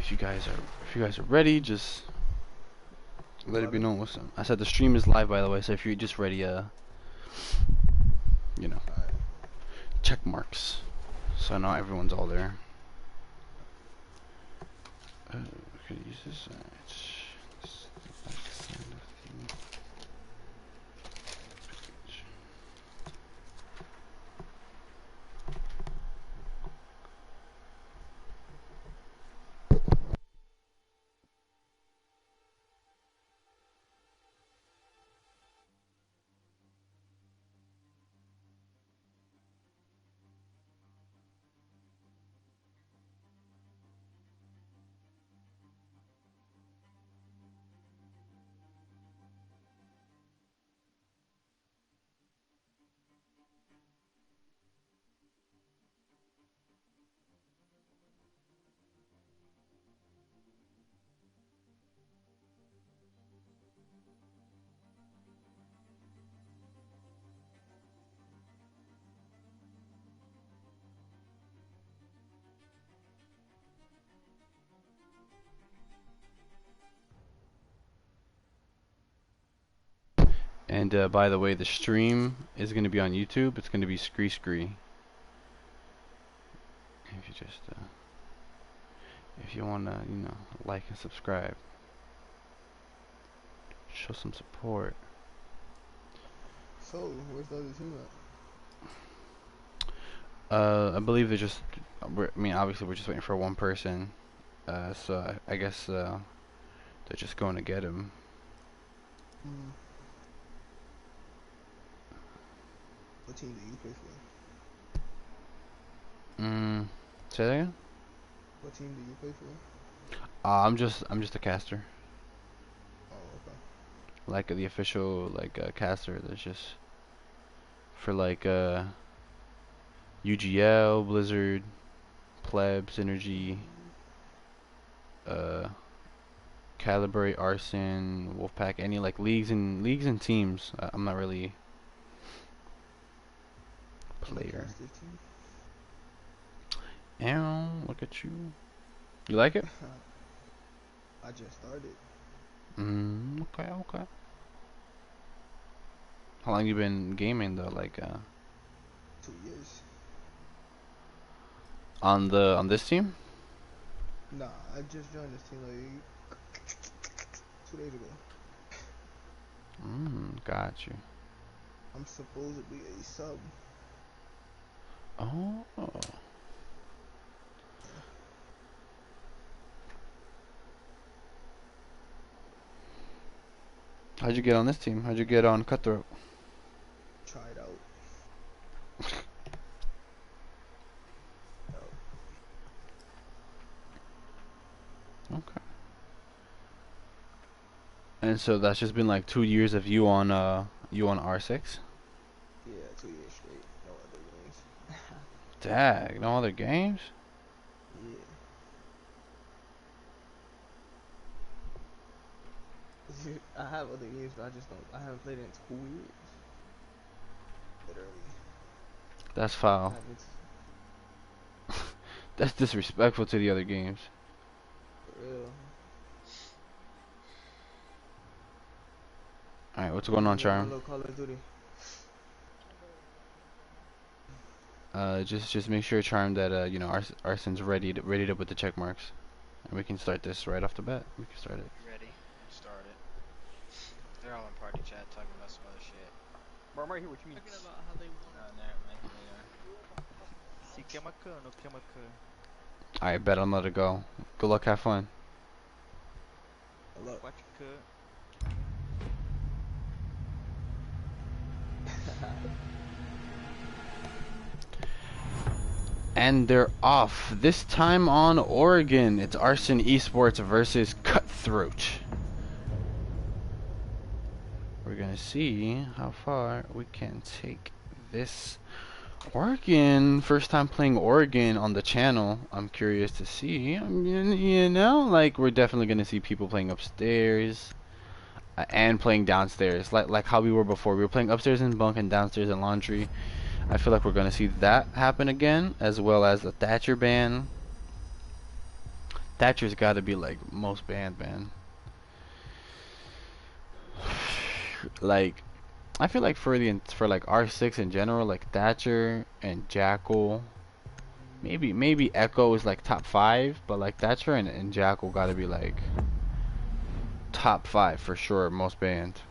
if you guys are ready, just let it be known what's up. I said the stream is live, by the way, so if you're just ready, you know, check marks, so now everyone's all there. We could use this. And by the way, the stream is going to be on YouTube. It's going to be Scree Scree. If you just, if you want to, you know, like and subscribe, show some support. So, where's the other team at? I believe they're just, I mean, obviously we're just waiting for one person. So I guess they're just going to get him. What team do you play for? Say that again? What team do you play for? I'm just a caster. Oh, okay. Like the official caster. That's just for UGL, Blizzard, Pleb, Synergy, Calibrate, Arson, Wolfpack, any like leagues and teams. I'm not really player. Ow, look at you. You like it? I just started. Okay, okay. How long you been gaming though? 2 years. On this team? Nah, I just joined this team like 2 days ago. Got you. I'm supposedly a sub. Oh. How'd you get on this team? How'd you get on Cutthroat? Tried out. Okay. And so that's just been like 2 years of you on R6? Yeah, 2 years straight. No other games. Dag, no other games? Yeah. I have other games, but I haven't played it in 2 years. Literally. That's foul. That's disrespectful to the other games. For real. Alright, what's going on, Charm? Call of Duty. Just make sure, Charm, that you know, Arson's ready to put the check marks, and we can start this right off the bat. We can start it. Ready? Start it. They're all in party chat talking about some other shit. Bro, I'm right here. What you mean? Talking about how they want. Oh, never mind. Here they are. No Alright, bet I'm let it go. Good luck, have fun. Hello. Watch your cut. And they're off. This time on Oregon. It's Arson Esports versus Cutthroat. We're gonna see how far we can take this. Oregon, first time playing Oregon on the channel. I'm curious to see. I mean, you know, like we're definitely gonna see people playing upstairs and playing downstairs, like how we were before. We were playing upstairs in bunk and downstairs in laundry. I feel like we're gonna see that happen again, as well as the Thatcher ban. Thatcher's got to be like most banned, man. Like, I feel like for like R6 in general, like Thatcher and Jackal, maybe Echo is like top 5, but like Thatcher and Jackal got to be like top 5 for sure, most banned.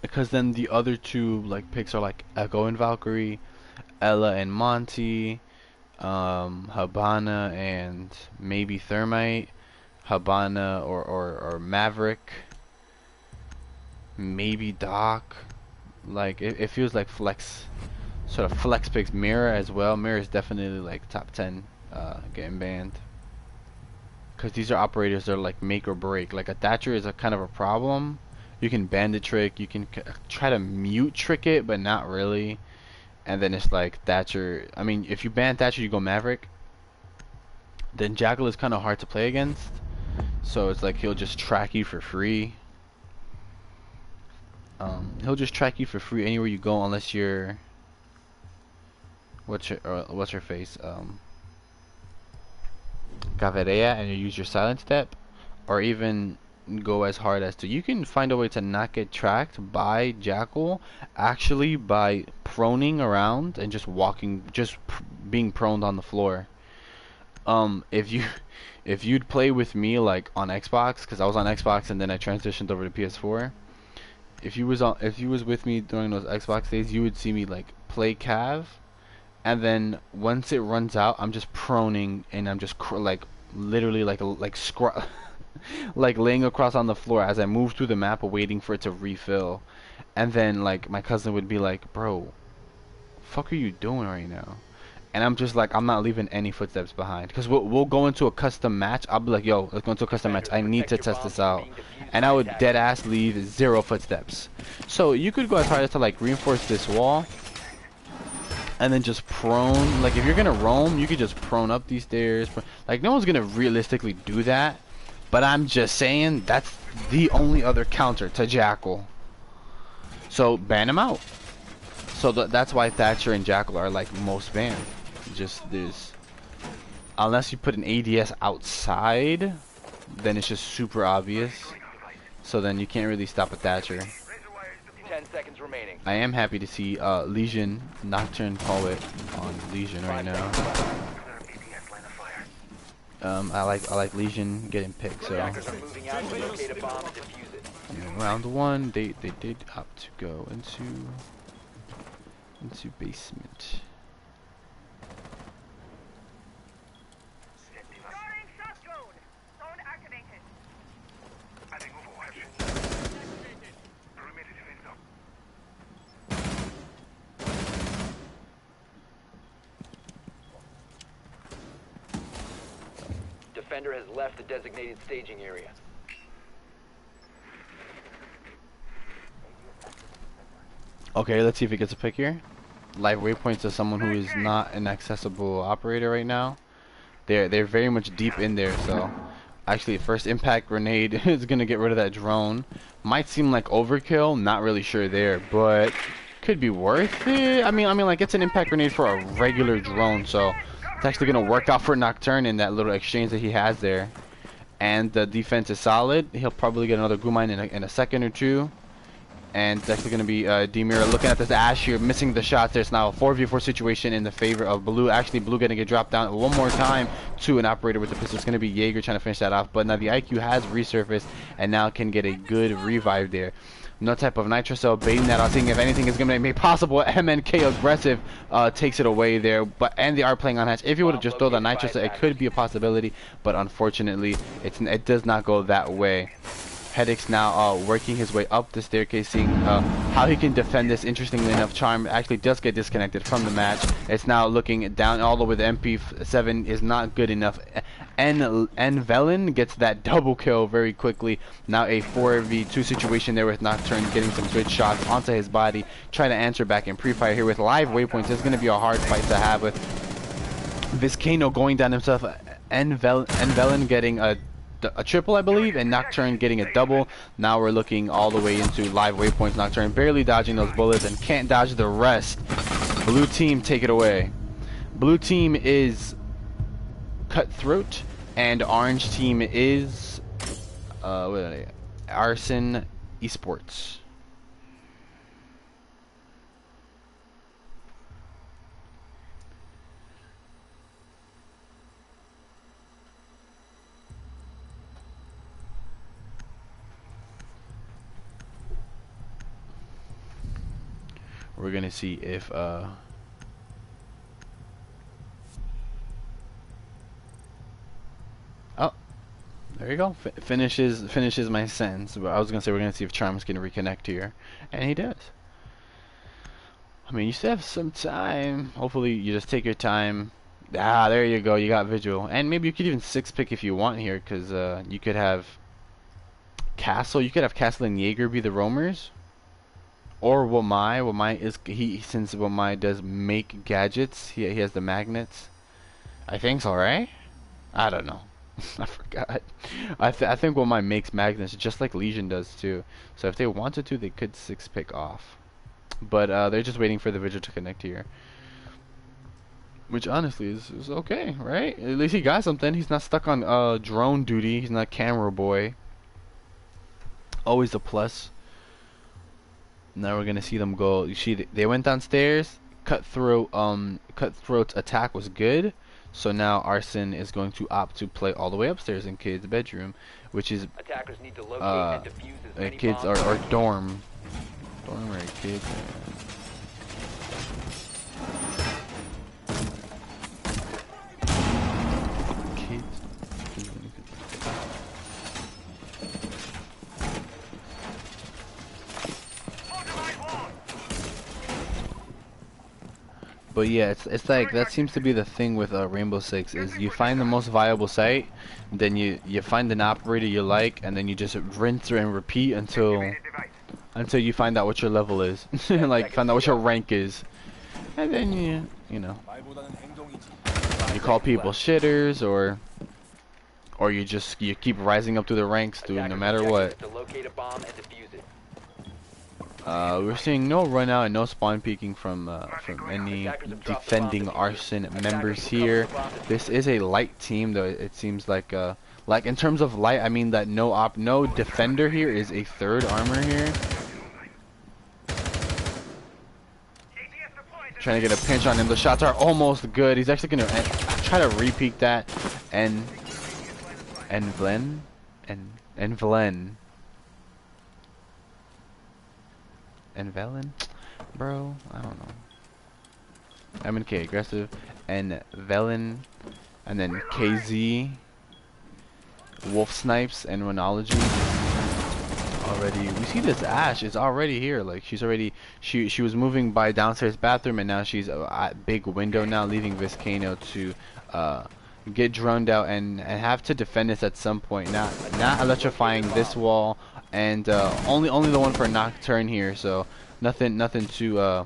Because then the other two like picks are like Echo and Valkyrie, Ella and Monty, Habana and maybe Thermite, Habana or Maverick, maybe Doc. Like it feels like sort of flex picks. Mirror as well. Mirror is definitely like top 10 getting banned. Because these are operators that are like make or break. Like a Thatcher is a kind of a problem. You can bandit trick, you can try to mute trick it, but not really. And then it's like Thatcher. I mean, if you ban Thatcher, you go Maverick. Then Jackal is kind of hard to play against. So it's like he'll just track you for free. He'll just track you for free anywhere you go, unless you're what's your face Caverea, and you use your silent step, or even go as hard as to, you can find a way to not get tracked by Jackal actually by proning around and just walking, being proned on the floor. If you'd play with me like on Xbox, because I was on Xbox and then I transitioned over to PS4. If you was with me during those Xbox days, you would see me like play Cav, and then once it runs out, I'm just proning and I'm just like literally like like laying across on the floor as I move through the map, waiting for it to refill. And then like my cousin would be like, "Bro, fuck are you doing right now?" And I'm just like, I'm not leaving any footsteps behind, because we'll go into a custom match. I'll be like, "Yo, let's go into a custom match. I need to test this out," and I would dead ass leave 0 footsteps. So you could go as hard as to like reinforce this wall, and then just prone. Like if you're gonna roam, you could just prone up these stairs. Like no one's gonna realistically do that, but I'm just saying that's the only other counter to Jackal. So ban him out. So that's why Thatcher and Jackal are like most banned. Just there's, unless you put an ADS outside, then it's just super obvious. So then you can't really stop a Thatcher. 10 seconds remaining. I am happy to see Legion, Nocturne Poet on Legion right now. I like Legion getting picked. So Moving out to locate a bomb and defuse it. in round 1, they did opt to go into basement. Defender has left the designated staging area. Okay, let's see if it gets a pick here. Live waypoints to someone who is not an accessible operator right now. They're very much deep in there, so actually first impact grenade is gonna get rid of that drone. Might seem like overkill, not really sure there, but could be worth it. I mean like it's an impact grenade for a regular drone, so it's actually gonna work out for Nocturne in that little exchange that he has there. And the defense is solid. He'll probably get another Goo Mine in a second or two. And it's actually going to be Demira looking at this Ash here, missing the shots. There's now a 4v4 situation in the favor of Blue. Actually, Blue getting a drop down one more time to an operator with the pistol. It's going to be Jaeger trying to finish that off. But now the IQ has resurfaced and now can get a good revive there. No type of Nitro Cell baiting that out, seeing if anything is going to be made possible. MNK aggressive takes it away there. And they are playing on hatch. If you would have just thrown the Nitro Cell, it could be a possibility. But unfortunately, it does not go that way. Hedix now working his way up the staircase, seeing how he can defend this. Interestingly enough, Charm actually does get disconnected from the match. It's now looking down all the way. The MP7 is not good enough. And Velen gets that double kill very quickly. Now a 4v2 situation there with Nocturne getting some good shots onto his body. Trying to answer back in pre-fire here with live waypoints. It's going to be a hard fight to have with Vizcano going down himself. And Velen getting a triple, I believe, and Nocturne getting a double. Now we're looking all the way into live waypoints. Nocturne barely dodging those bullets and can't dodge the rest. Blue team, take it away. Blue team is Cutthroat, and orange team is what are they? Arson Esports. We're gonna see if oh, there you go. Finishes my sentence. But I was gonna say we're gonna see if Charms can reconnect here, and he does. I mean, you still have some time. Hopefully, you just take your time. Ah, there you go. You got visual, and maybe you could even 6-pick if you want here, because you could have Castle. You could have Castle and Jaeger be the roamers. Or Wamai. Wamai is since Wamai does make gadgets, he has the magnets. I think so, right? I don't know. I forgot. I think Wamai makes magnets just like Legion does too. So if they wanted to, they could 6-pick off. But they're just waiting for the vigil to connect here. Which honestly is okay, right? At least he got something. He's not stuck on drone duty. He's not camera boy. Always a plus. Now we're gonna see them go. You see, they went downstairs. Cutthroat's attack was good, so now Arson is going to opt to play all the way upstairs in Kid's bedroom, which is Attackers need to locate and defuse as many kids bombs are dorm right, kids. But yeah, it's like that seems to be the thing with Rainbow Six is you find the most viable site, then you find an operator you like, and then you just rinse and repeat until you find out what your level is, like find out what your rank is, and then you know you call people shitters or you keep rising up through the ranks, dude, no matter what. to locate a bomb and defuse it. We're seeing no run out and no spawn peeking from any defending Arson members here. This is a light team, though. It seems like in terms of light, I mean that no defender here is a third armor here. Trying to get a pinch on him. The shots are almost good. He's actually gonna try to repeat that, and Vlen. And Velen, bro, I don't know. M&K aggressive, and Velen, and then KZ, Wolf Snipes, and Renology. Already, we see this Ash is already here. Like she's already, she was moving by downstairs bathroom, and now she's at big window now, leaving Viscano to get droned out and have to defend this at some point. Not electrifying this wall. And only the one for Nocturne here, so nothing too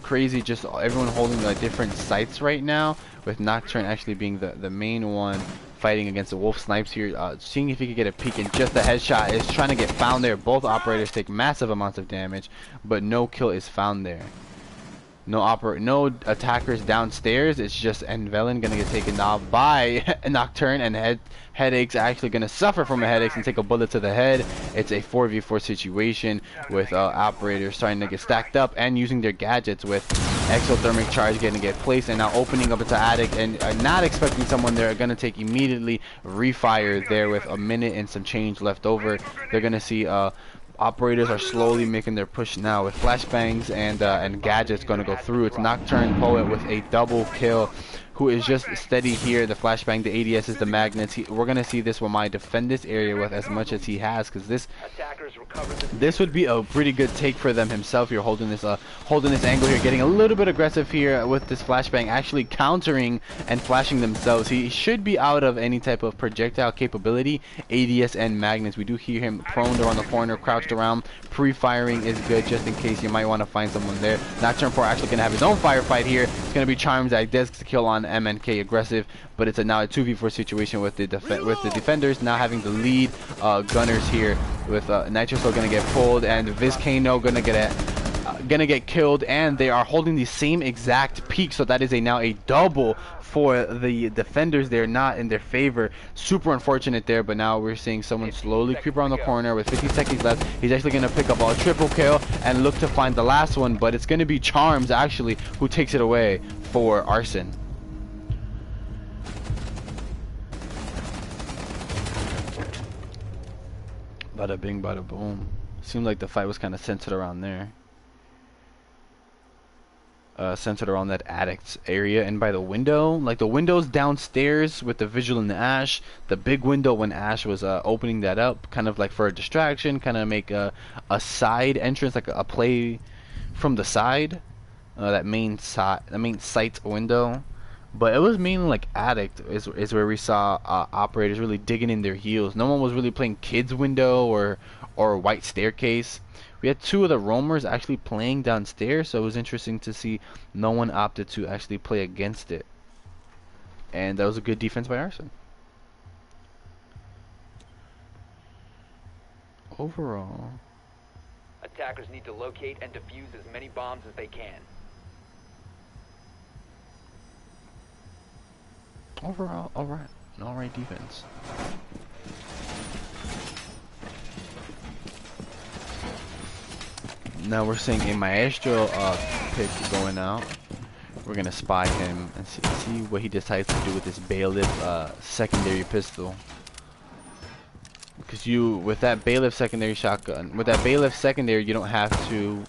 crazy. Just everyone holding different sites right now, with Nocturne actually being the main one fighting against the Wolf Snipes here. Seeing if he could get a peek and just a headshot is trying to get found there. Both operators take massive amounts of damage, but no kill is found there. No attackers downstairs. It's just Envelen gonna get taken down by Nocturne, and Headache's actually gonna suffer from a headache and take a bullet to the head. It's a 4v4 situation with operators starting to get stacked up and using their gadgets, with exothermic charge getting to get placed, and now opening up into attic and not expecting someone there. Gonna take immediately refire there with a minute and some change left over. They're gonna see operators are slowly making their push now with flashbangs and gadgets going to go through. It's Nocturne Poet with a double kill, who is just steady here. The flashbang, the ADS is the magnets. We're going to see this Wamai defend this area with as much as he has, because this would be a pretty good take for them himself here, holding this angle here, getting a little bit aggressive here with this flashbang, actually countering and flashing themselves. He should be out of any type of projectile capability, ADS and magnets. We do hear him prone around the corner, crouched around. Pre-firing is good just in case you might want to find someone there. Nocturne Poet actually going to have his own firefight here. It's going to be Charms that does kill on MNK aggressive, but it's now a 2v4 situation with the defenders now having the lead gunners here, with Nitro still gonna get pulled, and Vizcano gonna get gonna get killed, and they are holding the same exact peak, so that is now a double for the defenders. They're not in their favor. Super unfortunate there, but now we're seeing someone 15 slowly creep seconds around to the go. corner with 50 seconds left. He's actually gonna pick up a triple kill and look to find the last one, but it's gonna be Charms actually who takes it away for Arson. Bada bing, bada boom. Seemed like the fight was kind of centered around there. Centered around that addict's area and by the window. Like the windows downstairs with the vigil and the Ash. The big window when Ash was opening that up, kind of like for a distraction, kind of make a side entrance, like a play from the side. That main sight window. But it was mainly like Addict is where we saw operators really digging in their heels. No one was really playing Kids Window or White Staircase. We had two of the roamers actually playing downstairs, so it was interesting to see no one opted to actually play against it. And that was a good defense by Arson. Overall, Attackers need to locate and defuse as many bombs as they can. alright defense. Now we're seeing a Maestro pick going out. We're gonna spy him and see what he decides to do with this Bailiff secondary pistol. Because with that Bailiff secondary shotgun, with that Bailiff secondary, you don't have to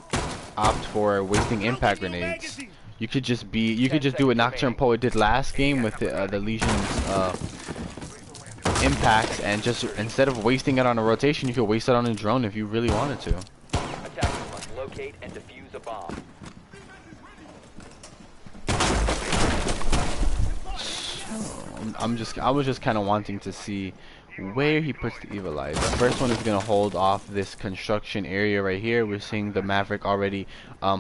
opt for wasting impact grenades. You could just do what Nocturne Poet did last game with the Legion's impacts, and just instead of wasting it on a rotation, you could waste it on a drone if you really wanted to. Attackers must locate and defuse a bomb. I was just kind of wanting to see where he puts the Evil Eye. The first one is going to hold off this construction area right here. We're seeing the Maverick already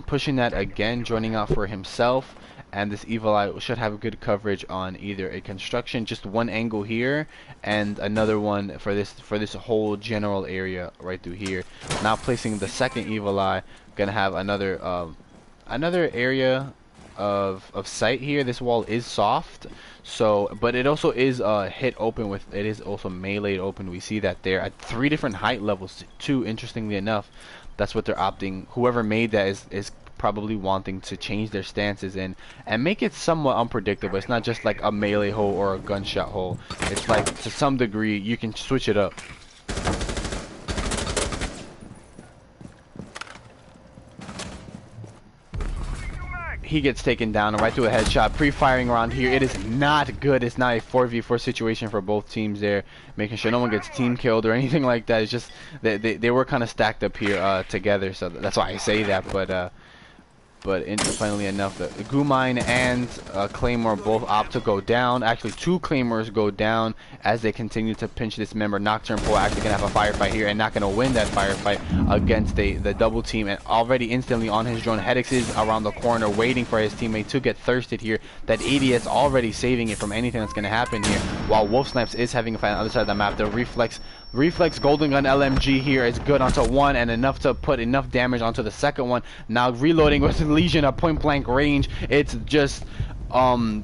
pushing that again, joining out for himself. And this Evil Eye should have good coverage on either a construction, just one angle here, and another one for this whole general area right through here. Now placing the second Evil Eye, gonna have another area of sight here. This wall is soft, so but it also is hit open with, it is also meleeed open. We see that there at 3 different height levels too, interestingly enough. That's what they're opting, whoever made that is probably wanting to change their stances and make it somewhat unpredictable. It's not just like a melee hole or a gunshot hole. It's like to some degree you can switch it up. He gets taken down right through a headshot. Pre-firing around here. It is not good. It's not a 4v4 situation for both teams there. Making sure no one gets team killed or anything like that. It's just they were kind of stacked up here together. So that's why I say that. But funnily enough, the Gumine and Claymore both opt to go down. Actually, 2 Claymores go down as they continue to pinch this member. Nocturne Poe actually going to have a firefight here and not going to win that firefight against the double team. And already instantly on his drone, Hedix is around the corner waiting for his teammate to get thirsted here. That ADS already saving it from anything that's going to happen here. While Wolf Snipes is having a fight on the other side of the map. The Reflex Golden Gun LMG here is good onto one and enough to put enough damage onto the second one. Now reloading with Legion at point blank range. It's just I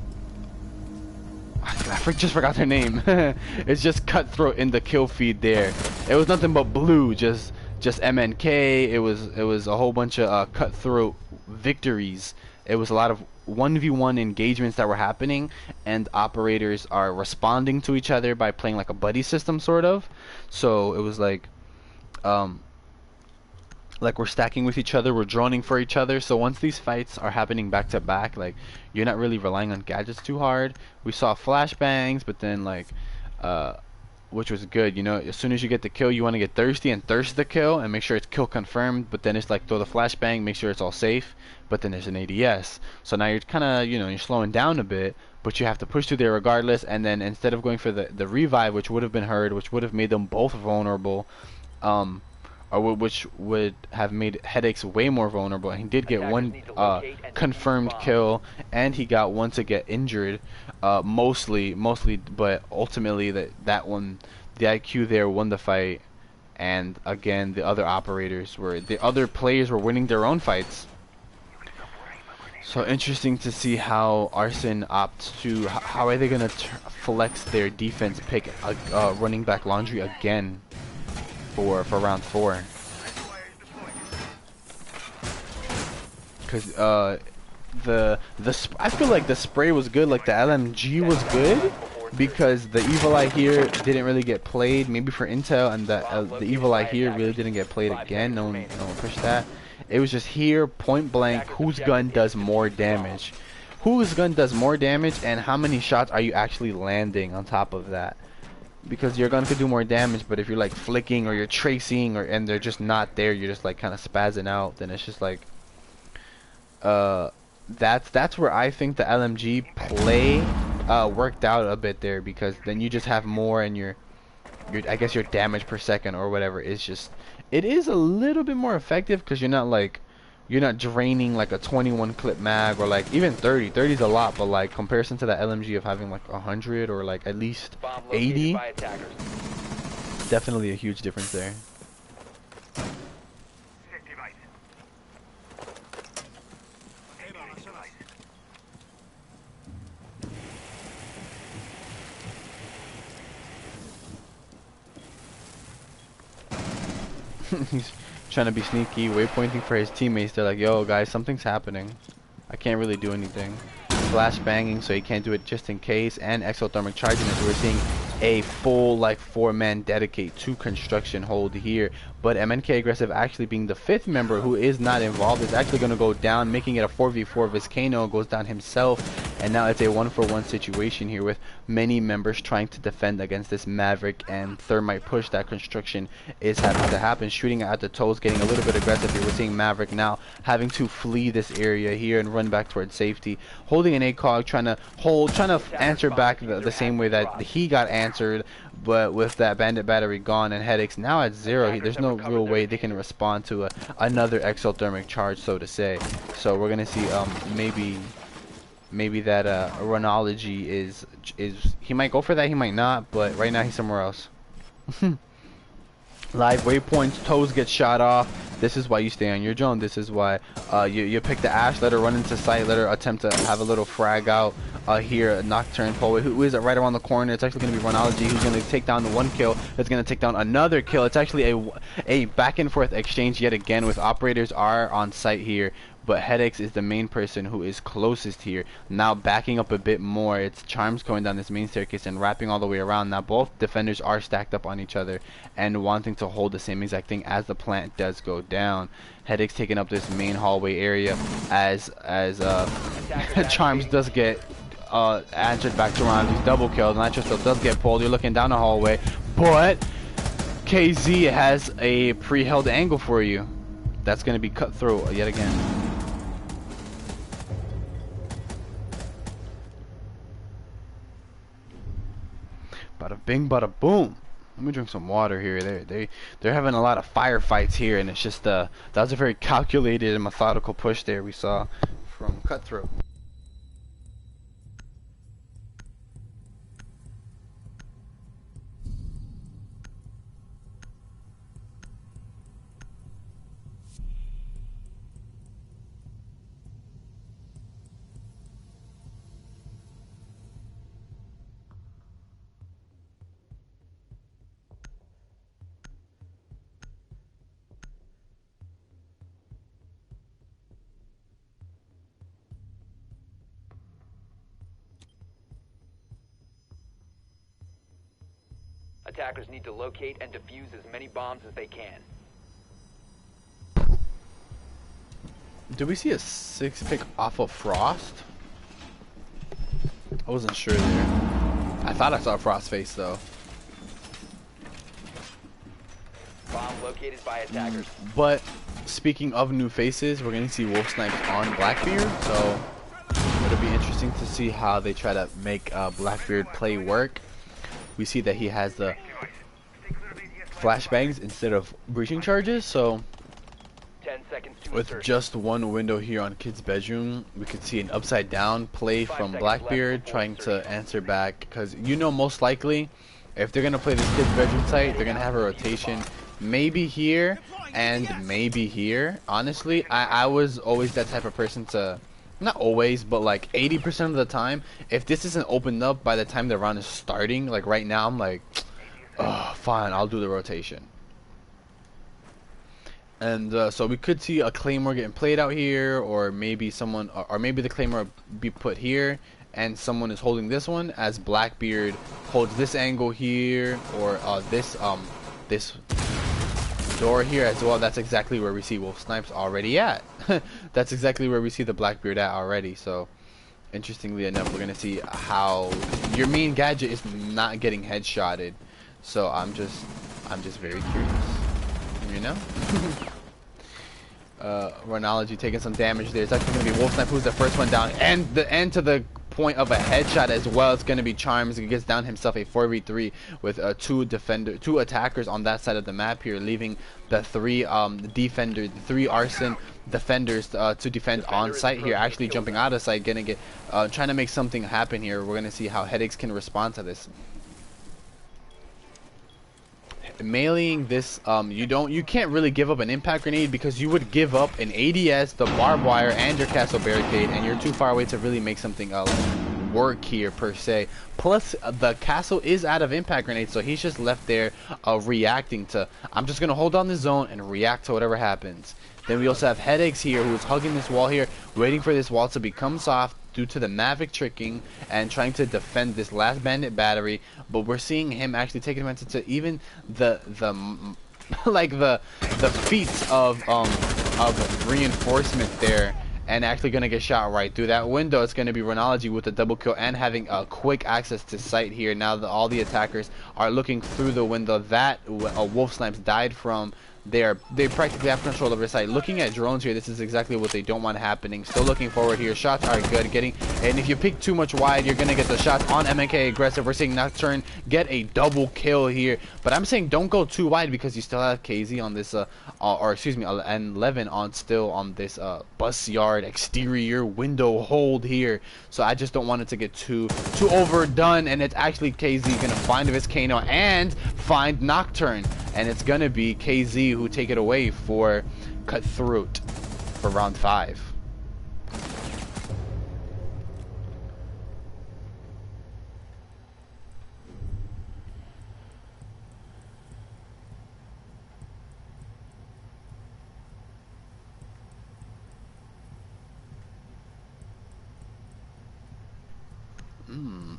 just forgot their name. It's just Cutthroat in the kill feed there. It was nothing but blue, just MNK. It was a whole bunch of Cutthroat victories. It was a lot of 1v1 engagements that were happening, and operators are responding to each other by playing like a buddy system sort of. So it was like we're stacking with each other, we're droning for each other. So once these fights are happening back to back, like you're not really relying on gadgets too hard. We saw flashbangs, but then like which was good, you know, as soon as you get the kill you want to get thirsty and thirst the kill and make sure it's kill confirmed, but then it's like throw the flashbang, make sure it's all safe, but then there's an ADS. So now you're kind of, you know, you're slowing down a bit, but you have to push through there regardless. And then instead of going for the revive, which would have been heard, which would have made them both vulnerable, or which would have made Hedix way more vulnerable, and he did get one confirmed kill, and he got one to get injured, mostly, but ultimately that one, the IQ there won the fight, and again the other players were winning their own fights. So interesting to see how Arson opts to, how are they going to flex their defense, pick running back laundry again for round 4. Because I feel like the spray was good, like the LMG was good, because the Evil Eye here didn't really get played, maybe for intel, and the Evil Eye here really didn't get played again. No one pushed that. It was just here, point blank, whose gun does more damage. Whose gun does more damage, and how many shots are you actually landing on top of that? Because your gun could do more damage, but if you're like flicking or you're tracing and they're just not there, you're just like kind of spazzing out, then it's just like that's where I think the LMG play worked out a bit there, because then you just have more, and your I guess your damage per second or whatever is just, it is a little bit more effective, because you're not draining like a 21 clip mag, or like even 30 is a lot, but like comparison to the LMG of having like 100 or like at least 80, definitely a huge difference there. He's trying to be sneaky, waypointing for his teammates. They're like, yo guys, something's happening. I can't really do anything. Flash banging, so he can't do it just in case, and exothermic charging, as we're seeing a full like 4-man dedicate to construction hold here. But MNK Aggressive, actually being the 5th member who is not involved, is actually going to go down, making it a 4v4. Vizcano goes down himself, and now it's a 1-for-1 situation here, with many members trying to defend against this Maverick and Thermite push that construction is having to happen. Shooting at the toes, getting a little bit aggressive here. We're seeing Maverick now having to flee this area here and run back towards safety, holding an ACOG, trying to answer back the same way that he got answered, but with that bandit battery gone and Headaches now at 0, there's no real way they can respond to another exothermic charge, so to say. So we're gonna see maybe that Runology is he might go for that, he might not, but right now he's somewhere else. Live waypoints, toes get shot off. This is why you stay on your drone. This is why you pick the Ash, let her run into sight, let her attempt to have a little frag out here. Nocturne Poet, who is right around the corner. It's actually going to be Runology, who's going to take down the 1 kill. It's going to take down another kill. It's actually a back and forth exchange yet again, with operators are on site here, but Headaches is the main person who is closest here. Now backing up a bit more, it's Charms going down this main staircase and wrapping all the way around. Now both defenders are stacked up on each other and wanting to hold the same exact thing as the plant does go down. Headaches taking up this main hallway area as Charms does get answered back to around. He's double killed. Nitro still does get pulled. You're looking down the hallway, but KZ has a pre-held angle for you. That's going to be Cutthroat yet again. Bada bing, bada boom. Let me drink some water here. They're having a lot of firefights here, and it's just that was a very calculated and methodical push there we saw from Cutthroat. Attackers need to locate and defuse as many bombs as they can. Did we see a 6-pick off of Frost? I wasn't sure there. I thought I saw Frost face though. Bomb located by attackers. But speaking of new faces, we're gonna see Wolf Snipes on Blackbeard, so it'll be interesting to see how they try to make Blackbeard play work. We see that he has the flashbangs instead of breaching charges, so 10 seconds to with insertion. just one window here on Kid's bedroom, we could see an upside down play from Blackbeard trying to answer back, because you know most likely if they're gonna play this Kid's bedroom site, they're gonna have a rotation maybe here, and maybe here. Honestly, I was always that type of person to, not always, but like 80% of the time, if this isn't opened up by the time the round is starting, like right now, I'm like, oh, fine, I'll do the rotation. And so we could see a Claymore getting played out here, or maybe someone, or maybe the Claymore be put here, and someone is holding this one as Blackbeard holds this angle here, or this door here as well. That's exactly where we see Wolf Snipes already at. That's exactly where we see the Blackbeard at already. So interestingly enough, we're gonna see how your main gadget is not getting headshotted. So I'm just very curious, you know. Rhinology taking some damage there. It's actually going to be Wolf Snipe who's the first one down, and the end to the point of a headshot as well. It's going to be Charms. He gets down himself a 4v3 with two attackers on that side of the map here, leaving the three Arson defenders to defend on site here. Actually jumping out of sight, trying to make something happen here. We're going to see how Headaches can respond to this. Meleeing this, you can't really give up an impact grenade because you would give up an ADS, the barbed wire, and your castle barricade, and you're too far away to really make something work here per se. Plus, the castle is out of impact grenades, so he's just left there reacting to, I'm just gonna hold on the zone and react to whatever happens. Then we also have Headaches here, who's hugging this wall here, waiting for this wall to become soft due to the Mavic tricking and trying to defend this last bandit battery. But we're seeing him actually taking advantage to even the like the feats of reinforcement there, and actually gonna get shot right through that window. It's gonna be Rhinology with a double kill and having a quick access to sight here. Now that all the attackers are looking through the window that Wolf Snipes died from, they practically have control over sight. Looking at drones here, this is exactly what they don't want happening. Still looking forward here. Shots are good. And if you pick too much wide, you're gonna get the shots on MNK aggressive. We're seeing Nocturne get a double kill here. But I'm saying don't go too wide because you still have KZ on this or excuse me, and Levin on this bus yard exterior window hold here. So I just don't want it to get too overdone, and it's actually KZ gonna find Viscano and find Nocturne, and it's gonna be KZ who take it away for Cutthroat for round 5.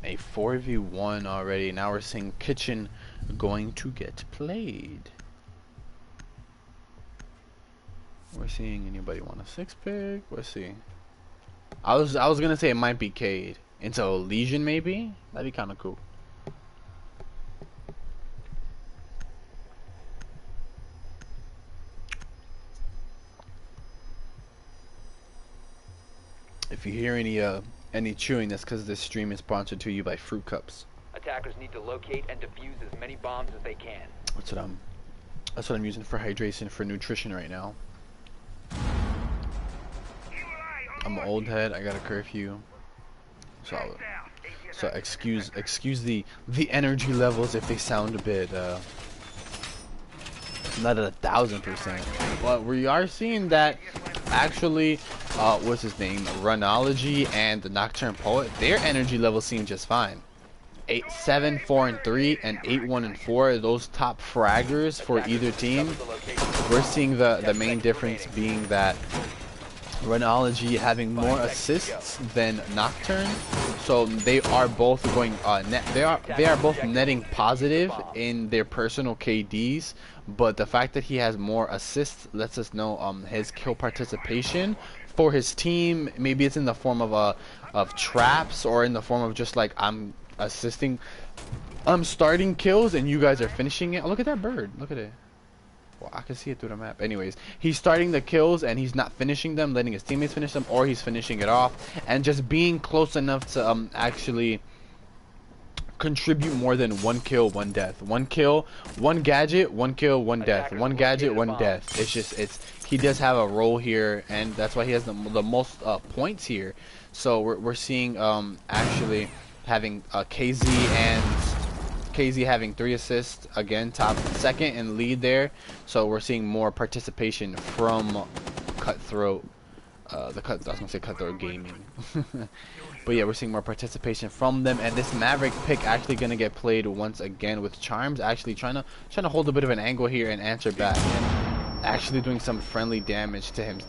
A 4v1 already. Now we're seeing Kitchen going to get played. We're seeing anybody want a 6-pick. Let's see. I was gonna say it might be Cade into Legion maybe. That'd be kind of cool. If you hear any chewing, that's because this stream is sponsored to you by Fruit Cups. Attackers need to locate and defuse as many bombs as they can. That's what I'm using for hydration, for nutrition right now. I'm an old head. I got a curfew, so excuse the energy levels if they sound a bit not at 1000%. But we are seeing that actually, what's his name, Rhinology and the Nocturne Poet, their energy levels seem just fine. 8-7, 4-3, and 8-1 and 4. Those top fraggers for either team. We're seeing the main difference being that Rhinology having more assists than Nocturne, so they are both going they are both netting positive in their personal KDs, but the fact that he has more assists lets us know his kill participation for his team. Maybe it's in the form of traps, or in the form of just like, I'm assisting, I'm starting kills and you guys are finishing it. Oh, look at that bird, look at it. Well, I can see it through the map. Anyways, he's starting the kills and he's not finishing them, letting his teammates finish them, or he's finishing it off, and just being close enough to actually contribute more than 1 kill, 1 death. 1 kill, 1 gadget, 1 kill, 1 death. 1 gadget, 1 death. He does have a role here, and that's why he has the most points here. So we're seeing actually having KZ KZ having 3 assists, again top second in lead there. So we're seeing more participation from Cutthroat. I was gonna say Cutthroat Gaming. But yeah, we're seeing more participation from them, and this Maverick pick actually gonna get played once again with Charms actually trying to hold a bit of an angle here and answer back. Actually doing some friendly damage to him,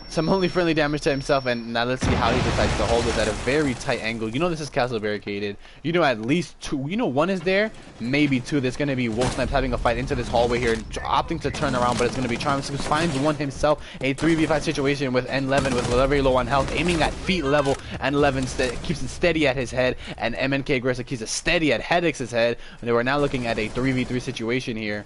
friendly damage to himself, and now let's see how he decides to hold it at a very tight angle. You know this is castle barricaded. You know at least 2. You know 1 is there, maybe 2. There's gonna be Wolf Snipes having a fight into this hallway here, opting to turn around, but it's gonna be Charms who finds 1 himself. A 3v5 situation with N11 with very low on health, aiming at feet level, and 11 keeps it steady at his head, and MNK Aggressive keeps it steady at Hedix's head. And we're now looking at a 3v3 situation here.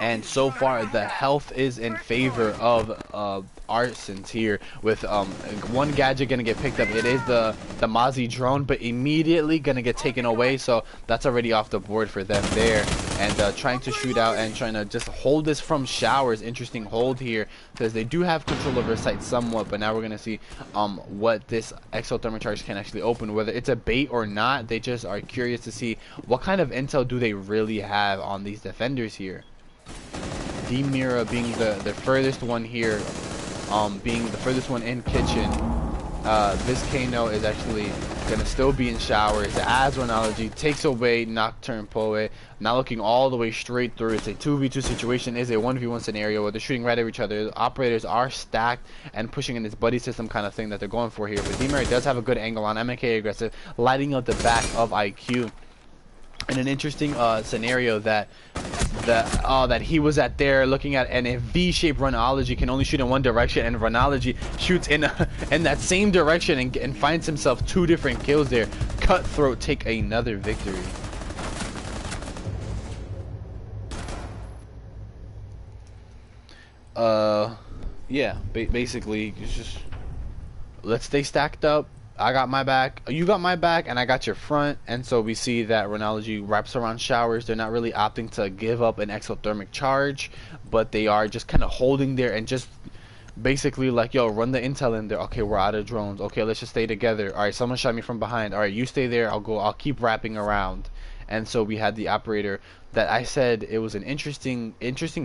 And so far, the health is in favor of Arson's here, with 1 gadget gonna get picked up. It is the Mozzie drone, but immediately gonna get taken away. So that's already off the board for them there. And trying to shoot out and trying to just hold this from showers. Interesting hold here, because they do have control over sight somewhat. But now we're gonna see what this exothermic charge can actually open. Whether it's a bait or not, they just are curious to see what kind of intel do they really have on these defenders here. D-Mira being the furthest one here, being the furthest one in kitchen. This Kano is actually gonna still be in showers as Renology takes away Nocturne Poet. Now looking all the way straight through. It's a 2v2 situation, is a 1v1 scenario where they're shooting right at each other. The operators are stacked and pushing in this buddy system kind of thing that they're going for here. But D-Mira does have a good angle on MK Aggressive, lighting up the back of IQ. In an interesting scenario that he was at there looking at, and a V-shaped Renology can only shoot in one direction, and Renology shoots in that same direction and finds himself 2 different kills there. Cutthroat take another victory. Yeah, basically it's just, let's stay stacked up. I got my back, you got my back, and I got your front. And so we see that Renology wraps around showers. They're not really opting to give up an exothermic charge, but they are just kind of holding there and just basically like, yo, run the intel in there. Okay, we're out of drones. Okay, let's just stay together. All right, someone shot me from behind. All right, you stay there. I'll keep wrapping around. And so we had the operator that I said it was an interesting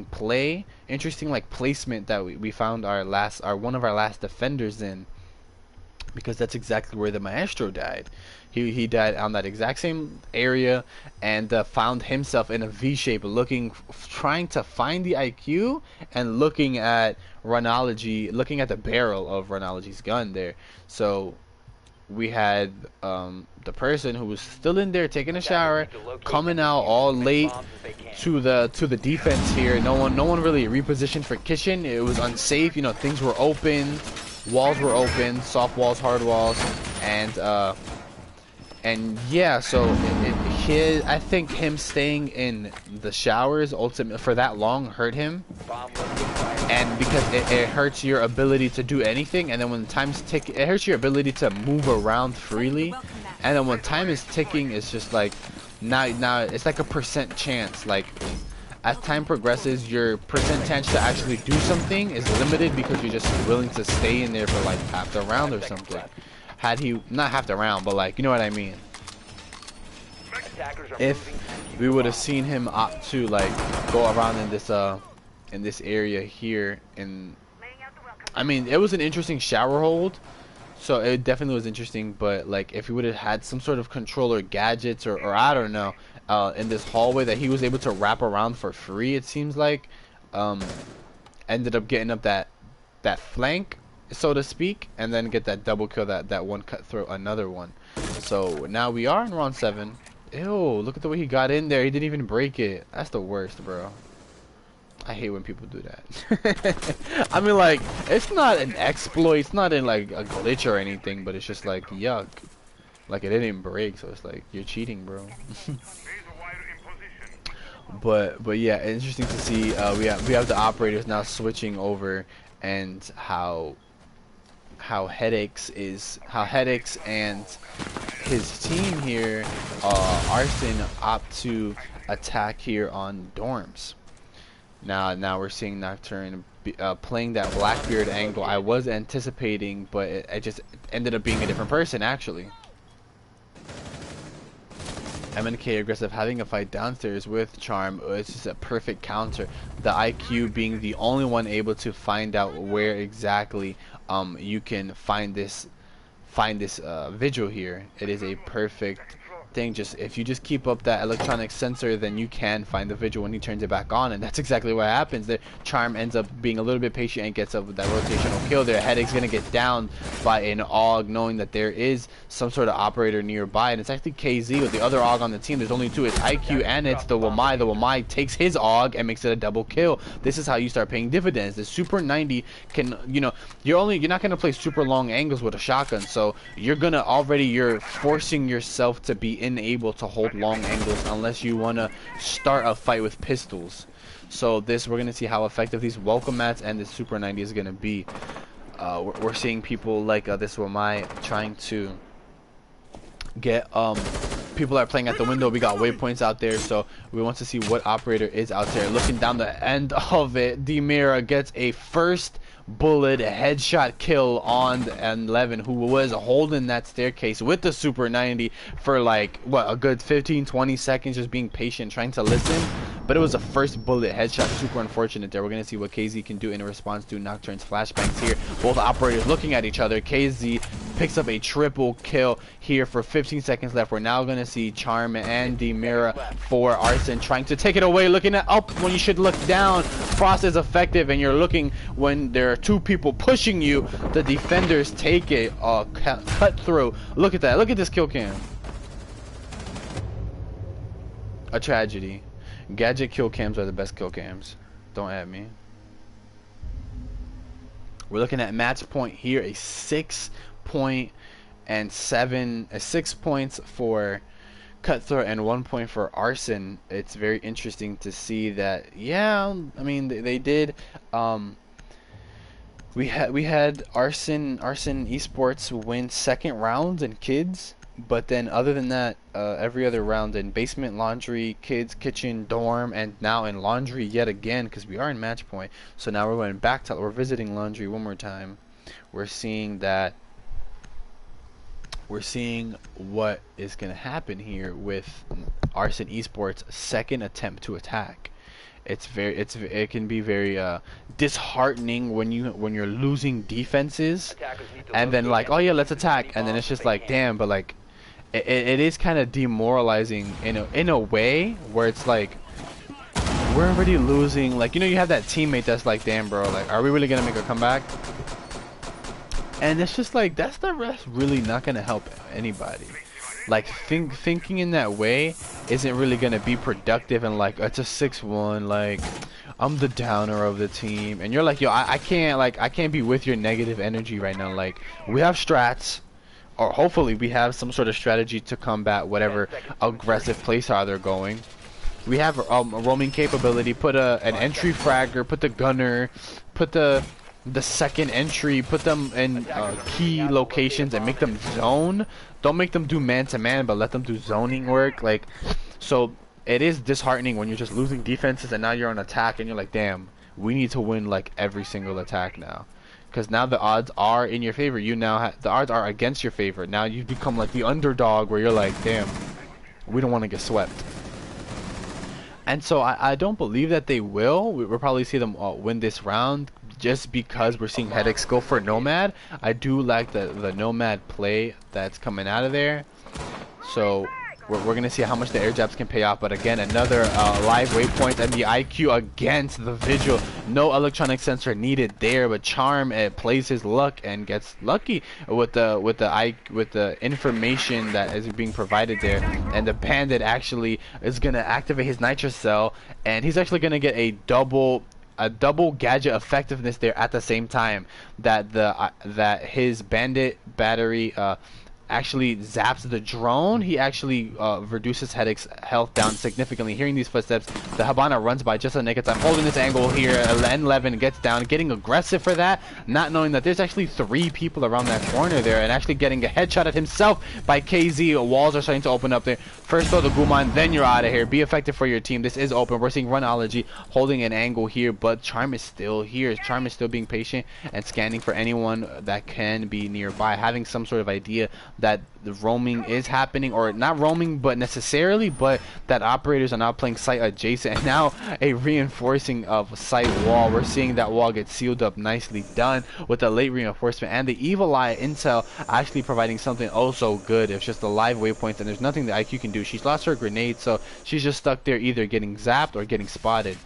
play, interesting like placement that we found one of our last defenders in. Because that's exactly where the Maestro died. He died on that exact same area, and found himself in a V shape, trying to find the IQ, and looking at Renology, looking at the barrel of Renology's gun there. So we had the person who was still in there taking a shower, coming out all late to the defense here. No one really repositioned for kitchen. It was unsafe. You know, things were open. Walls were open, soft walls, hard walls, and yeah, so I think him staying in the showers ultimately for that long hurt him, and because it hurts your ability to do anything, and then when time's ticking, it hurts your ability to move around freely, and then when time is ticking, it's just like now it's like a % chance, like. As time progresses, your percent chance to actually do something is limited because you're just willing to stay in there for like half the round or something. Had he, not half the round, but like, you know what I mean. If we would have seen him opt to like go around in this area here, I mean, it was an interesting shower hold. So it definitely was interesting, but like if he would have had some sort of controller gadgets or I don't know, in this hallway that he was able to wrap around for free, it seems like, ended up getting up that flank, so to speak, and then get that double kill, that one Cutthroat, another one. So now we are in round 7. Ew, look at the way he got in there. He didn't even break it. That's the worst, bro. I hate when people do that. I mean, like, it's not an exploit, it's not in like a glitch or anything, but it's just like, yuck. Like, it didn't break, so it's like, you're cheating, bro. but yeah, interesting to see. We have the operators now switching over, and how Hedix and his team here, Arson, opt to attack here on dorms. Now we're seeing Nocturne playing that Blackbeard angle. I was anticipating, but it just ended up being a different person actually. MNK aggressive, having a fight downstairs with Charm. It's just a perfect counter. The IQ being the only one able to find out where exactly you can find this vigil here. It is a perfect thing. Just if you just keep up that electronic sensor, then you can find the vigil when he turns it back on, and that's exactly what happens. The Charm ends up being a little bit patient and gets up with that rotational kill. Their Headache's gonna get down by an AUG, knowing that there is some sort of operator nearby, and it's actually KZ with the other AUG on the team. There's only two. It's IQ and it's the Wamai. The Wamai takes his AUG and makes it a double kill. This is how you start paying dividends. The Super 90 can, you know, you're not gonna play super long angles with a shotgun, so you're forcing yourself to be unable to hold long angles unless you want to start a fight with pistols. So we're gonna see how effective these welcome mats and this Super 90 is gonna be. We're seeing people like this Wamai trying to get people are playing at the window. We got waypoints out there, so we want to see what operator is out there. Looking down the end of it, Demira gets a first bullet headshot kill on N11, who was holding that staircase with the Super 90 for like what, a good 15-20 seconds, just being patient, trying to listen. But it was a first bullet headshot. Super unfortunate there. We're gonna see what KZ can do in response to Nocturne's flashbangs here. Both operators looking at each other. KZ picks up a triple kill here for 15 seconds left. We're now gonna see Charm and Demira for Arson trying to take it away, looking at up when you should look down. Frost is effective, and you're looking when there are two people pushing you. The defenders take it. Cutthroat. Look at that. Look at this kill cam. A tragedy. Gadget kill cams are the best kill cams. Don't at me. We're looking at match point here, a 6 point and 6 points for Cutthroat and 1 point for Arson. It's very interesting to see that. Yeah, I mean they did. We had Arson Esports win second rounds in kids. But then other than that, every other round in basement, laundry, kids, kitchen, dorm, and now in laundry yet again, because we are in match point. So now we're going back to, we're visiting laundry one more time. We're seeing what is going to happen here with Arson Esports' second attempt to attack. It can be very disheartening when you're losing defenses, and then like, oh yeah, let's attack, and then it's just like, damn, but like it is kind of demoralizing in a way where it's like we're already losing. Like, you know, you have that teammate that's like, damn bro, like, are we really gonna make a comeback? And it's just like, that's really not gonna help anybody. Like, thinking in that way isn't really gonna be productive, and like, it's a 6-1, like I'm the downer of the team, and you're like, yo, I can't be with your negative energy right now. Like, we have strats, or hopefully we have some sort of strategy to combat whatever aggressive playstyle they're going. We have a roaming capability, put an entry fragger, put the gunner, put the second entry, put them in key locations and make them zone. Don't make them do man-to-man, but let them do zoning work. Like, so it is disheartening when you're just losing defenses and now you're on attack and you're like, damn, we need to win like every single attack now. Because now the odds are in your favor. You now the odds are against your favor. Now you've become like the underdog where you're like, damn, we don't want to get swept. And so I don't believe that they will. We'll probably see them win this round, just because we're seeing Headache go for Nomad. I do like the Nomad play that's coming out of there. So we're going to see how much the air jabs can pay off. But again, another live waypoint, and the IQ against the Vigil. No electronic sensor needed there, but Charm plays his luck and gets lucky with the information that is being provided there. And the Bandit actually is going to activate his Nitro Cell, and he's actually going to get a double gadget effectiveness there at the same time that his Bandit battery actually zaps the drone. He actually reduces Headache's health down significantly. Hearing these footsteps, the Habana runs by just a nick of time, holding this angle here. N11 gets down, getting aggressive for that, not knowing that there's actually 3 people around that corner there, and actually getting a headshot at himself by KZ. Walls are starting to open up there. First throw the Guman, then you're out of here. Be effective for your team. This is open. We're seeing Runology holding an angle here, but Charm is still here. Charm is still being patient and scanning for anyone that can be nearby, having some sort of idea that the roaming is happening, or not roaming but necessarily, but that operators are now playing site adjacent, and now a reinforcing of site wall. We're seeing that wall get sealed up, nicely done with the late reinforcement, and the evil eye intel actually providing something oh so good. It's just the live waypoints, and there's nothing that IQ can do. She's lost her grenade, so she's just stuck there either getting zapped or getting spotted.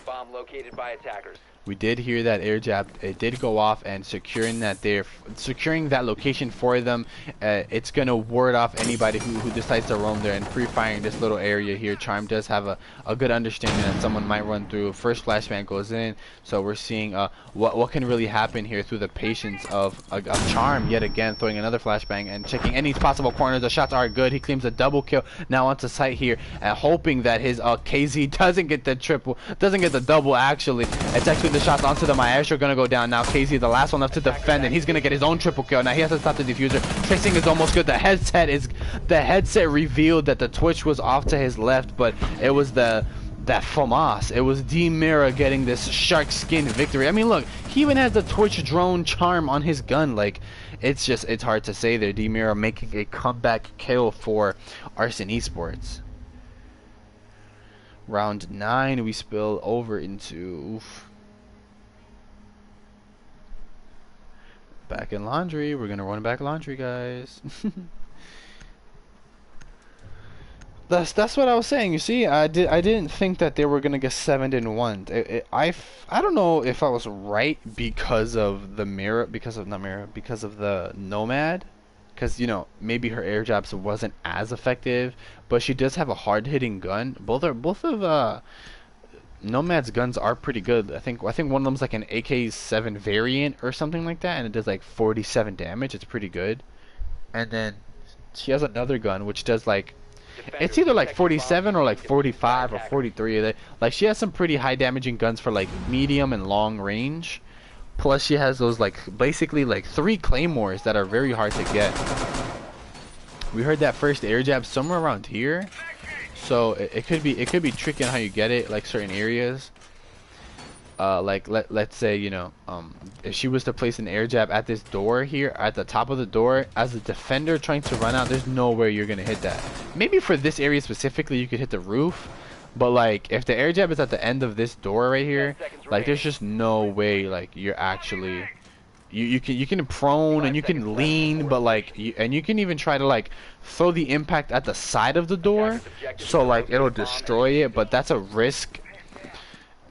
Bomb located by attackers. We did hear that air jab. It did go off, and securing that location for them. It's gonna ward off anybody who decides to roam there, and pre-firing this little area here. Charm does have a good understanding that someone might run through. First flashbang goes in, so we're seeing what can really happen here through the patience of Charm yet again, throwing another flashbang and checking any possible corners. The shots are good. He claims a double kill now onto site here, and hoping that his KZ doesn't get the triple, doesn't get the double. Actually, it's actually the shots onto the Maestro gonna go down now. KZ, the last one left to defend, and he's gonna get his own triple kill. Now he has to stop the diffuser. Tracing is almost good. The headset revealed that the twitch was off to his left, but it was that FAMAS. It was D-Mira getting this shark skin victory. I mean, look, he even has the twitch drone charm on his gun. Like, it's hard to say there. D-Mira making a comeback kill for Arson Esports. Round 9, we spill over into back in laundry. We're gonna run back laundry, guys. That's what I was saying. You see, I didn't think that they were gonna get 7-1. I don't know if I was right because of the because of the Nomad. Because, you know, maybe her air jabs wasn't as effective, but she does have a hard-hitting gun. Both of Nomad's guns are pretty good. I think one of them's like an AK-7 variant or something like that, and it does like 47 damage. It's pretty good. And then she has another gun which does like, it's either like 47 or like 45 or 43. Like, she has some pretty high damaging guns for like medium and long range. Plus she has those like basically like 3 claymores that are very hard to get. We heard that first air jab somewhere around here, so it could be tricky on how you get it, like certain areas. Like let's say, you know, if she was to place an air jab at this door here, at the top of the door, as a defender trying to run out, there's no way you're gonna hit that. Maybe for this area specifically you could hit the roof, but like if the air jab is at the end of this door right here, like there's just no way like you're actually, you can prone and you can lean, but like and you can even try to like throw the impact at the side of the door, so like it'll destroy it, but that's a risk.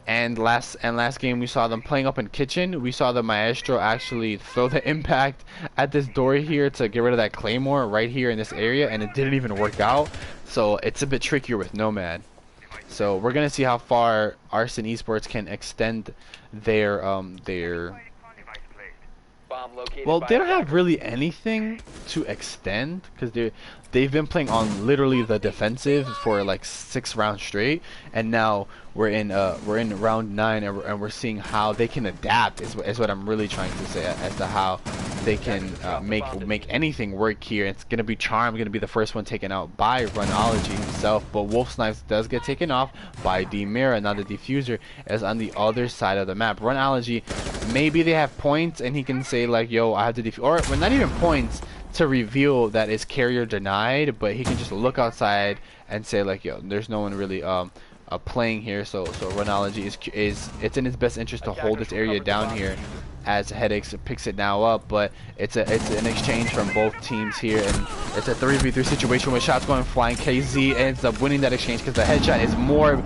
And last game we saw them playing up in kitchen. We saw the Maestro actually throw the impact at this door here to get rid of that claymore right here in this area, and it didn't even work out. So it's a bit trickier with Nomad. So we're gonna see how far Arson Esports can extend their well, they don't have really anything to extend because they've been playing on literally the defensive for like 6 rounds straight, and now we're in round 9, and we're seeing how they can adapt is what I'm really trying to say as to how they can make anything work here. It's gonna be Charm gonna be the first one taken out by Runology himself, but Wolf Snipes does get taken off by D-Mira. Now the diffuser is on the other side of the map. Runology, maybe they have points and he can say like, yo, I have to defuse, or well, not even points to reveal that is carrier denied, but he can just look outside and say like, yo, there's no one really playing here, so Runology is it's in his best interest to hold this area down here as Headaches picks it now up, but it's an exchange from both teams here, and it's a 3v3 situation with shots going flying. KZ ends up winning that exchange because the headshot is more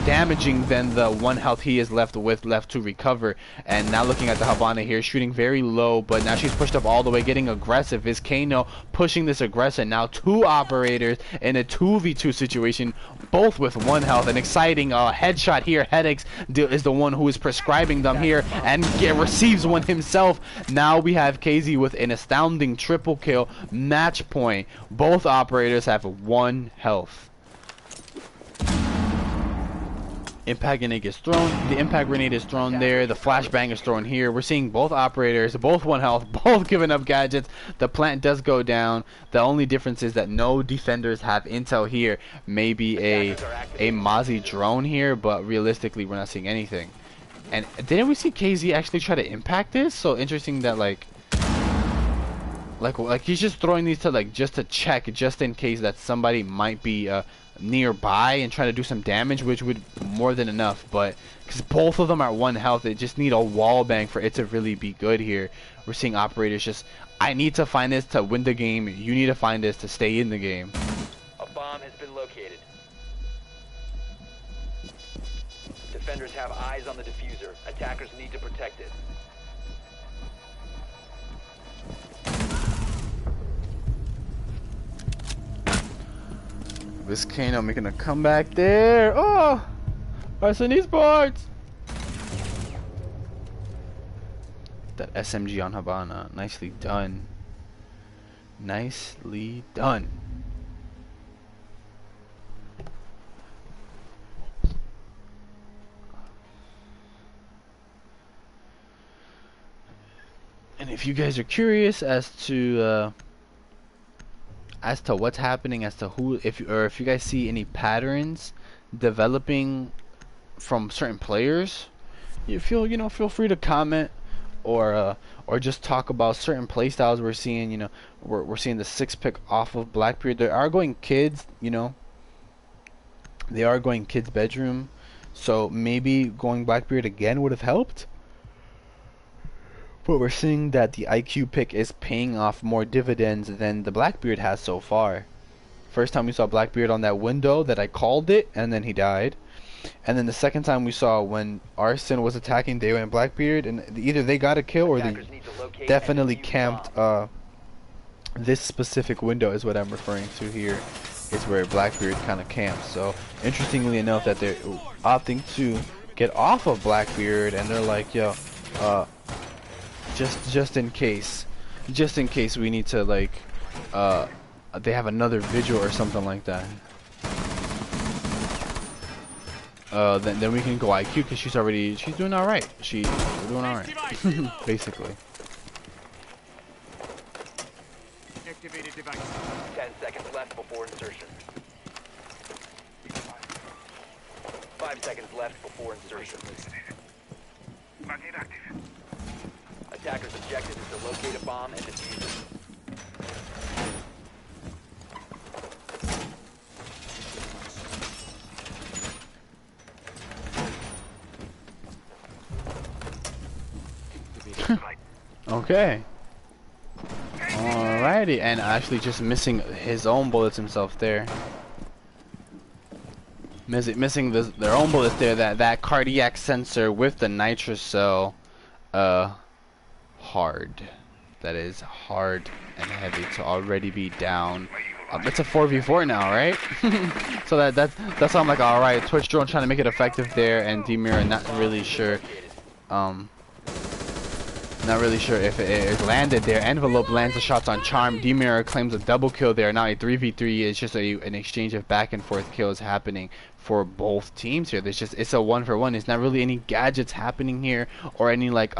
damaging than the 1 health he is left to recover. And now looking at the Habana here, shooting very low, but now she's pushed up all the way, getting aggressive. Is Kano pushing this aggression? Now 2 operators in a 2v2 situation, both with 1 health. An exciting headshot here. Headaches is the one who is prescribing them here, and receives one himself. Now we have KZ with an astounding triple kill. Match point. Both operators have 1 health. Impact grenade gets thrown. The impact grenade is thrown there. The flashbang is thrown here. We're seeing both operators, both 1 health, both giving up gadgets. The plant does go down. The only difference is that no defenders have intel here. Maybe a Mozzie drone here, but realistically, we're not seeing anything. And didn't we see KZ actually try to impact this? So interesting that like like he's just throwing these to like just to check, just in case that somebody might be nearby and trying to do some damage, which would more than enough. But because both of them are 1 health, they just need a wall bang for it to really be good here. We're seeing operators just, I need to find this to win the game. You need to find this to stay in the game. A bomb has been located. Defenders have eyes on the diffuser. Attackers need to protect it. This Kano making a comeback there. Oh, Arson Esports. That SMG on Habana, nicely done. Nicely done. And if you guys are curious as to what's happening, as to who, if you guys see any patterns developing from certain players, you feel free to comment or just talk about certain playstyles we're seeing. We're seeing the 6-pick off of Blackbeard. They are going kids, they are going kids bedroom, so maybe going Blackbeard again would have helped. But we're seeing that the IQ pick is paying off more dividends than the Blackbeard has so far. First time we saw Blackbeard on that window that I called it, and then he died. And then the second time we saw when Arson was attacking, they went Blackbeard, and either they got a kill or they definitely camped this specific window is what I'm referring to here. Is where Blackbeard kind of camps. So interestingly enough, that they're opting to get off of Blackbeard, and they're like, yo, just in case we need to, like, they have another vigil or something like that. Then we can go IQ, because she's doing all right. We're doing all right, basically. Activated device. 10 seconds left before insertion. 5 seconds left before insertion. Magnet active. Attacker's objective is to locate a bomb and defuse it. Okay. Alrighty, and actually just missing his own bullets himself there. Missing their own bullets there. That cardiac sensor with the nitrous cell. Hard. That is hard and heavy to already be down. It's a 4v4 now, right? So that's why I'm like, all right, Twitch drone trying to make it effective there, and Demira not really sure. Not really sure if it landed there. Envelope lands the shots on Charm. Demira claims a double kill there. Now a 3v3 is just an exchange of back and forth kills happening for both teams here. It's a 1-for-1. There's not really any gadgets happening here or any like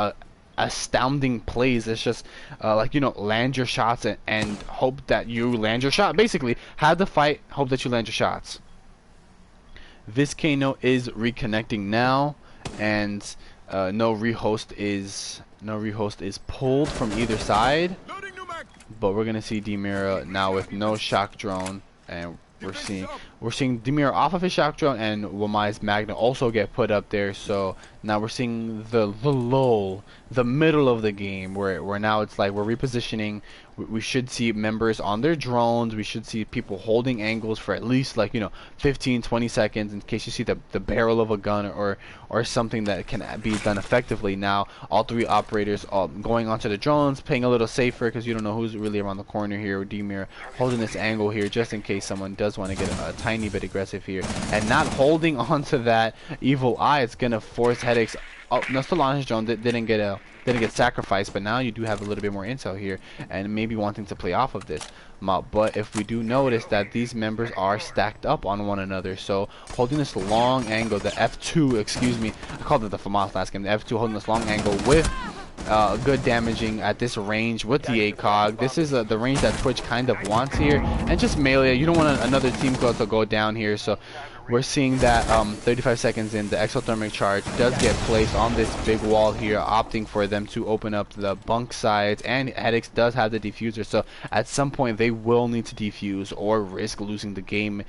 astounding plays. It's just land your shots and hope that you land your shot. Basically, have the fight, hope that you land your shots. Vizcano is reconnecting now, and no rehost is pulled from either side, but we're gonna see Demira now with no shock drone, and we're seeing Demira off of his shock drone, and Wamai's Magna also get put up there. So now we're seeing the lull, the middle of the game, where now it's like we're repositioning. We should see members on their drones. We should see people holding angles for at least 15-20 seconds in case you see the barrel of a gun or something that can be done effectively. Now all three operators going onto the drones, playing a little safer because you don't know who's really around the corner here. Demir holding this angle here just in case someone does want to get a tiny bit aggressive here, and not holding onto that evil eye. It's gonna force headaches. Oh, no, still on his drone. Didn't get sacrificed, but now you do have a little bit more intel here, and maybe wanting to play off of this. But if we do notice that these members are stacked up on one another, so holding this long angle, the F2, excuse me, I called it the FAMAS last game, the F2 holding this long angle with good damaging at this range with the ACOG. This is the range that Twitch kind of wants here, and just melee. You don't want another team to go down here, so We're seeing that 35 seconds in, the exothermic charge does get placed on this big wall here, opting for them to open up the bunk sides, and Headaches does have the diffuser, so at some point they will need to defuse or risk losing the game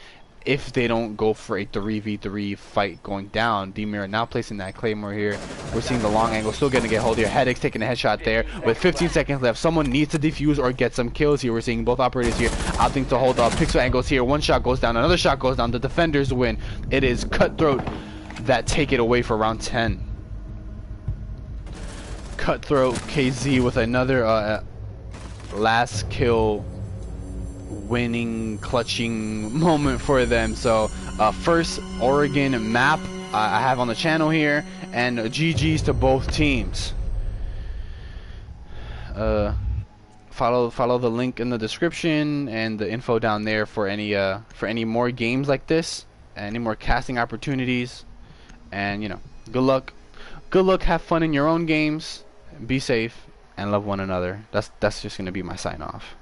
if they don't go for a 3v3 fight going down. D-Mirror now placing that Claymore here. We're seeing the long angle still going to get hold here. Headaches taking a headshot there with 15 seconds left. Someone needs to defuse or get some kills here. We're seeing both operators here opting to hold up. Pixel angles here. One shot goes down. Another shot goes down. The defenders win. It is Cutthroat that take it away for round 10. Cutthroat KZ with another last kill winning clutching moment for them. So first Oregon map I have on the channel here, and GG's to both teams. Follow the link in the description and the info down there for any more games like this, any more casting opportunities, and you know, good luck, have fun in your own games, be safe, and love one another. That's just gonna be my sign off.